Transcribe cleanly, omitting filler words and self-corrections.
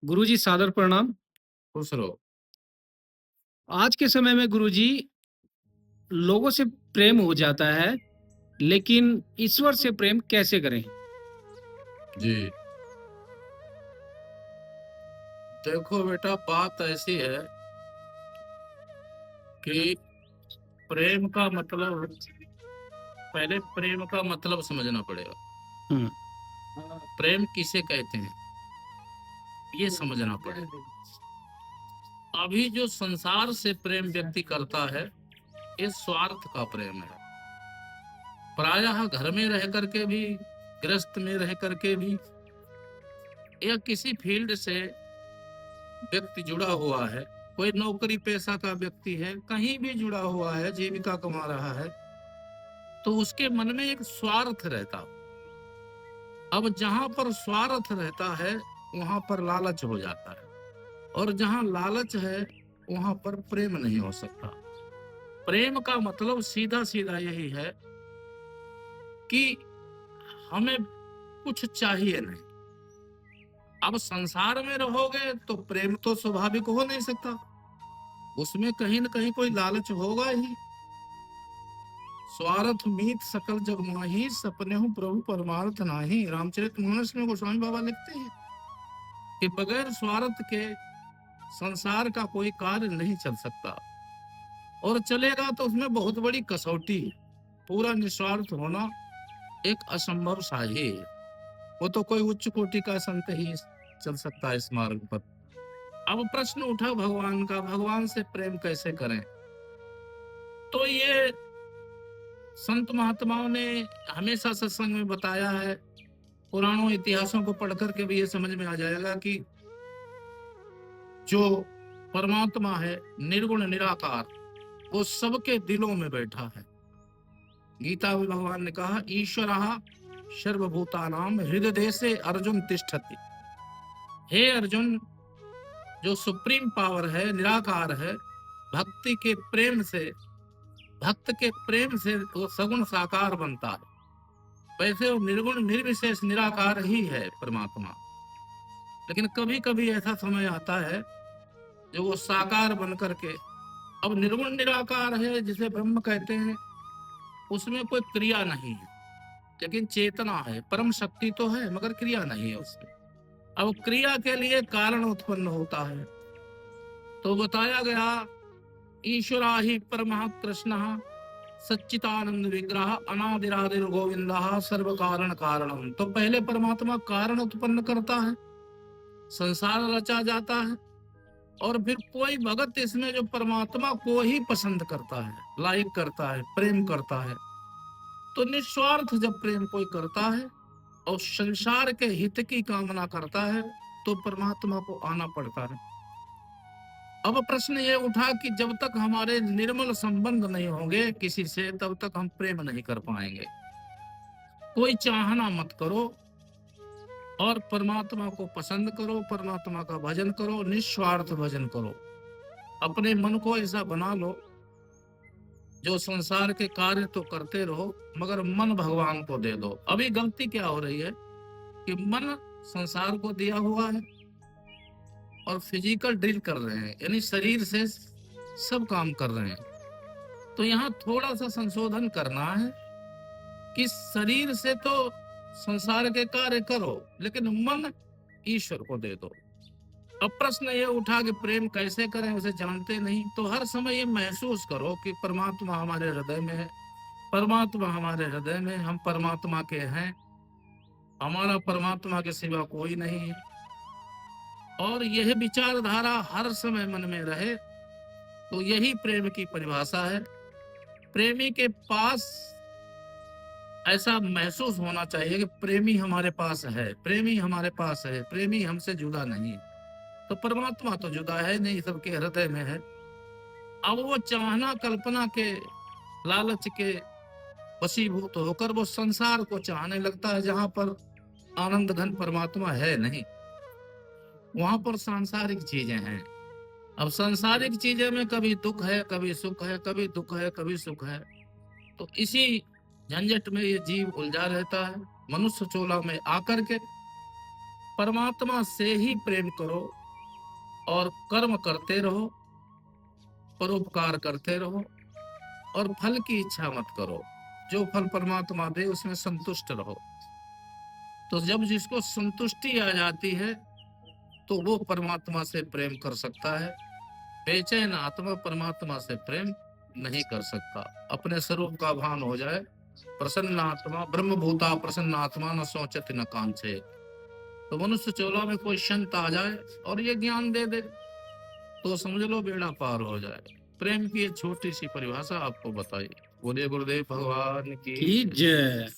गुरुजी सादर प्रणाम। खुश रहो। आज के समय में गुरुजी लोगों से प्रेम हो जाता है, लेकिन ईश्वर से प्रेम कैसे करें? जी, देखो बेटा, बात ऐसी है कि प्रेम का मतलब, पहले प्रेम का मतलब समझना पड़ेगा। हुँ, प्रेम किसे कहते हैं ये समझना पड़ेगा। अभी जो संसार से प्रेम व्यक्ति करता है, ये स्वार्थ का प्रेम है। प्रायः घर में रह करके भी, गृहस्थ में रह करके भी, या किसी फील्ड से व्यक्ति जुड़ा हुआ है, कोई नौकरी पेशा का व्यक्ति है, कहीं भी जुड़ा हुआ है, जीविका कमा रहा है, तो उसके मन में एक स्वार्थ रहता। अब जहां पर स्वार्थ रहता है वहां पर लालच हो जाता है, और जहां लालच है वहां पर प्रेम नहीं हो सकता। प्रेम का मतलब सीधा सीधा यही है कि हमें कुछ चाहिए नहीं। अब संसार में रहोगे तो प्रेम तो स्वाभाविक हो नहीं सकता, उसमें कहीं ना कहीं कोई लालच होगा ही। स्वार्थ मीत सकल जग माही, सपने हूँ प्रभु परमार्थ नाही। रामचरितमानस में गोस्वामी बाबा लिखते हैं कि बगैर स्वार्थ के संसार का कोई कार्य नहीं चल सकता, और चलेगा तो उसमें बहुत बड़ी कसौटी है। पूरा निस्वार्थ होना एक असंभव सा ही है। वो तो कोई उच्च कोटि का संत ही चल सकता है इस मार्ग पर। अब प्रश्न उठा भगवान का, भगवान से प्रेम कैसे करें? तो ये संत महात्माओं ने हमेशा सत्संग में बताया है। पुराणों इतिहासों को पढ़ करके भी ये समझ में आ जाएगा कि जो परमात्मा है, निर्गुण निराकार, वो सबके दिलों में बैठा है। गीता में भगवान ने कहा, ईश्वरः सर्वभूतानां हृदय से अर्जुन तिष्ठति। हे अर्जुन, जो सुप्रीम पावर है, निराकार है, भक्ति के प्रेम से, भक्त के प्रेम से वो सगुण साकार बनता है। वैसे वो निर्गुण निर्विशेष निराकार ही है परमात्मा। लेकिन कभी कभी ऐसा समय आता है जो वो साकार बन करके, अब निर्गुण निराकार है जिसे ब्रह्म कहते हैं, उसमें कोई क्रिया नहीं है, लेकिन चेतना है, परम शक्ति तो है मगर क्रिया नहीं है उसमें। अब क्रिया के लिए कारण उत्पन्न होता है, तो बताया गया ईश्वरा ही परमः कृष्ण सच्चिदानंद विग्रह अनादिरादिर गोविंदा सर्व कारण कारणम। तो पहले परमात्मा कारण उत्पन्न करता है, संसार रचा जाता है, और फिर कोई भगत इसमें जो परमात्मा को ही पसंद करता है, लाइक करता है, प्रेम करता है, तो निस्वार्थ जब प्रेम कोई करता है और संसार के हित की कामना करता है, तो परमात्मा को आना पड़ता है। अब प्रश्न ये उठा कि जब तक हमारे निर्मल संबंध नहीं होंगे किसी से, तब तक हम प्रेम नहीं कर पाएंगे। कोई चाहना मत करो और परमात्मा को पसंद करो, परमात्मा का भजन करो, निस्वार्थ भजन करो। अपने मन को ऐसा बना लो जो संसार के कार्य तो करते रहो मगर मन भगवान को दे दो। अभी गलती क्या हो रही है कि मन संसार को दिया हुआ है और फिजिकल ड्रिल कर रहे हैं, यानी शरीर से सब काम कर रहे हैं। तो यहाँ थोड़ा सा संशोधन करना है कि शरीर से तो संसार के कार्य करो, लेकिन मन ईश्वर को दे दो। अब प्रश्न ये उठा कि प्रेम कैसे करें, उसे जानते नहीं, तो हर समय ये महसूस करो कि परमात्मा हमारे हृदय में है, परमात्मा हमारे हृदय में, हम परमात्मा के हैं, हमारा परमात्मा के सिवा कोई नहीं है। और यह विचारधारा हर समय मन में रहे, तो यही प्रेम की परिभाषा है। प्रेमी के पास ऐसा महसूस होना चाहिए कि प्रेमी हमारे पास है, प्रेमी हमारे पास है, प्रेमी हमसे जुदा नहीं। तो परमात्मा तो जुदा है नहीं, सबके हृदय में है। अब वो चाहना कल्पना के लालच के वशीभूत होकर वो संसार को चाहने लगता है, जहां पर आनंद घन परमात्मा है नहीं, वहां पर सांसारिक चीजें हैं। अब सांसारिक चीजें में कभी दुख है, कभी सुख है, कभी दुख है, कभी सुख है। तो इसी झंझट में ये जीव उलझा रहता है। मनुष्य चोला में आकर के परमात्मा से ही प्रेम करो और कर्म करते रहो, परोपकार करते रहो और फल की इच्छा मत करो। जो फल परमात्मा दे उसमें संतुष्ट रहो। तो जब जिसको संतुष्टि आ जाती है तो वो परमात्मा से प्रेम कर सकता है। बेचैन आत्मा परमात्मा से प्रेम नहीं कर सकता। अपने स्वरूप का भान हो जाए, प्रसन्न आत्मा ब्रह्मभूता प्रसन्न आत्मा न सोचत न कांचे। तो मनुष्य चोला में कोई संत आ जाए और ये ज्ञान दे दे तो समझ लो बेड़ा पार हो जाए। प्रेम की एक छोटी सी परिभाषा आपको बताई। बोलिए गुरुदेव भगवान की जय।